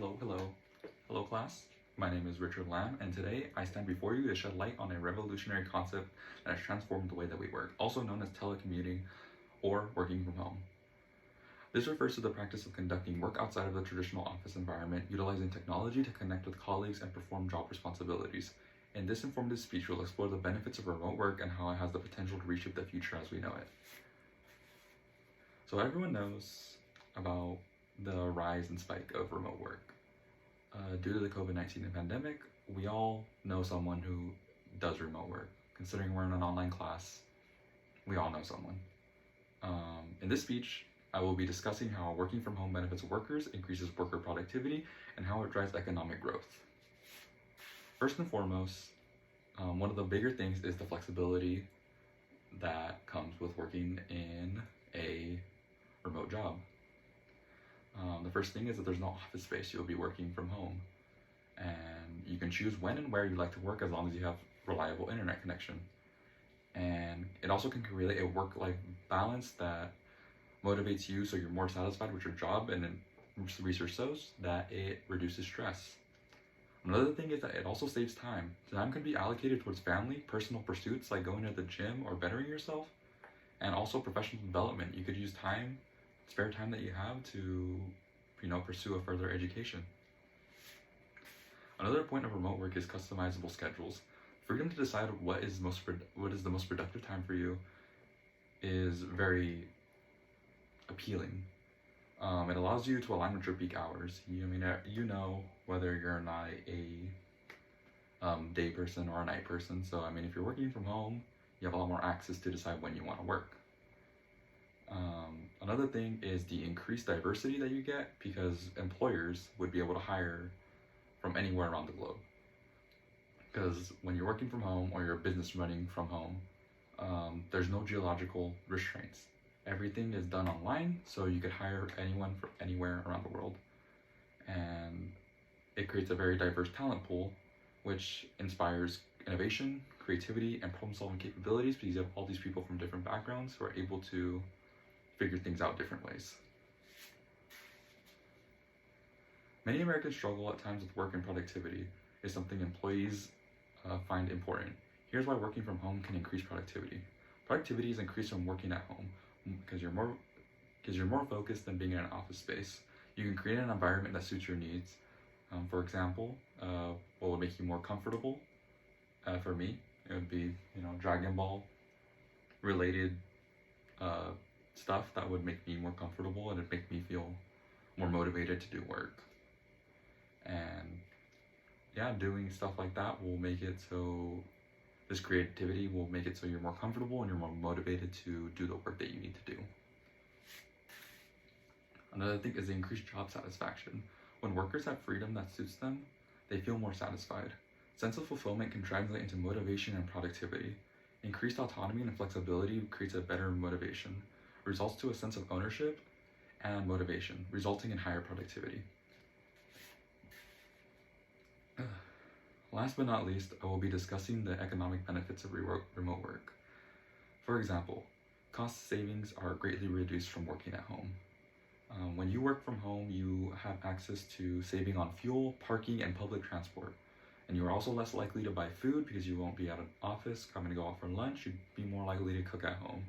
Hello class. My name is Richard Lamb, and today I stand before you to shed light on a revolutionary concept that has transformed the way that we work, also known as telecommuting or working from home. This refers to the practice of conducting work outside of the traditional office environment, utilizing technology to connect with colleagues and perform job responsibilities. In this informative speech, we'll explore the benefits of remote work and how it has the potential to reshape the future as we know it. So everyone knows about the rise and spike of remote work. Due to the COVID-19 pandemic, we all know someone who does remote work. Considering we're in an online class, we all know someone. In this speech, I will be discussing how working from home benefits workers, increases worker productivity, and how it drives economic growth. First and foremost, one of the bigger things is the flexibility that comes with working in a remote job. The first thing is that there's no office space. You'll be working from home, and you can choose when and where you like to work as long as you have reliable internet connection. And it also can create a work-life balance that motivates you so you're more satisfied with your job, and then research shows that it reduces stress. Another thing is that it also saves time. Time can be allocated towards family, personal pursuits like going to the gym or bettering yourself, and also professional development. You could use time, spare time that you have to, pursue a further education. Another point of remote work is customizable schedules. Freedom to decide what is the most productive time for you is very appealing. It allows you to align with your peak hours. Whether you're not a day person or a night person. So if you're working from home, you have a lot more access to decide when you want to work. Another thing is the increased diversity that you get, because employers would be able to hire from anywhere around the globe. Because when you're working from home or your business running from home, there's no geological restraints. Everything is done online, so you could hire anyone from anywhere around the world. And it creates a very diverse talent pool, which inspires innovation, creativity, and problem-solving capabilities, because you have all these people from different backgrounds who are able to figure things out different ways. Many Americans struggle at times with work and productivity. Is something employees find important. Here's why working from home can increase productivity. Productivity is increased from working at home because you're more focused than being in an office space. You can create an environment that suits your needs. For example, what would make you more comfortable? For me, it would be Dragon Ball related stuff that would make me more comfortable, and it'd make me feel more motivated to do work. And doing stuff like that will make it so this creativity will make it so you're more comfortable and you're more motivated to do the work that you need to do. Another thing is the increased job satisfaction. When workers have freedom that suits them, they feel more satisfied. Sense of fulfillment can translate into motivation and productivity. Increased autonomy and flexibility creates a better motivation, results to a sense of ownership and motivation, resulting in higher productivity. Last but not least, I will be discussing the economic benefits of remote work. For example, cost savings are greatly reduced from working at home. When you work from home, you have access to saving on fuel, parking, and public transport. And you are also less likely to buy food because you won't be at an office coming to go out for lunch. You'd be more likely to cook at home.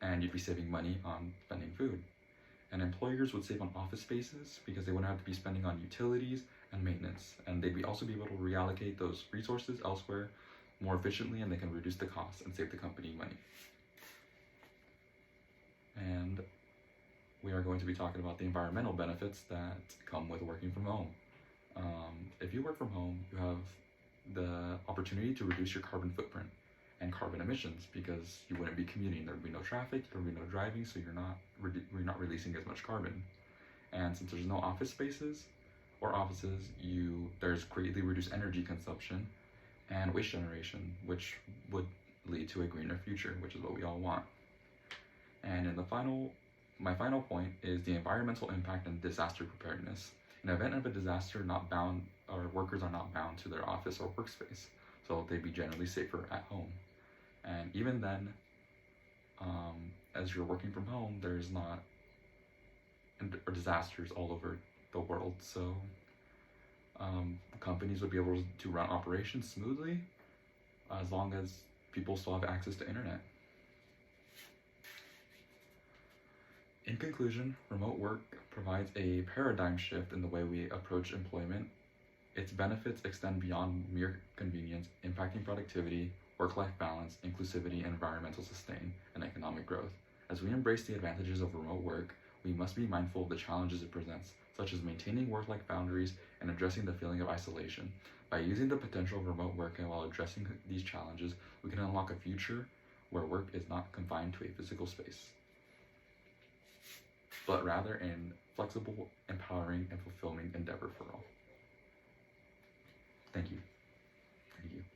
And you'd be saving money on spending food. And employers would save on office spaces because they wouldn't have to be spending on utilities and maintenance. And they'd also be able to reallocate those resources elsewhere more efficiently, and they can reduce the costs and save the company money. And we are going to be talking about the environmental benefits that come with working from home. If you work from home, you have the opportunity to reduce your carbon footprint and carbon emissions, because you wouldn't be commuting. There would be no traffic, there would be no driving, so you're not releasing as much carbon. And since there's no office spaces or offices, there's greatly reduced energy consumption and waste generation, which would lead to a greener future, which is what we all want. And my final point is the environmental impact and disaster preparedness. In the event of a disaster, workers are not bound to their office or workspace, so they'd be generally safer at home. And even then, as you're working from home, there's not disasters all over the world. So companies would be able to run operations smoothly as long as people still have access to internet. In conclusion, remote work provides a paradigm shift in the way we approach employment. Its benefits extend beyond mere convenience, impacting productivity, work-life balance, inclusivity, environmental sustain, and economic growth. As we embrace the advantages of remote work, we must be mindful of the challenges it presents, such as maintaining work-life boundaries and addressing the feeling of isolation. By using the potential of remote work and while addressing these challenges, we can unlock a future where work is not confined to a physical space, but rather an flexible, empowering, and fulfilling endeavor for all. Thank you. Thank you.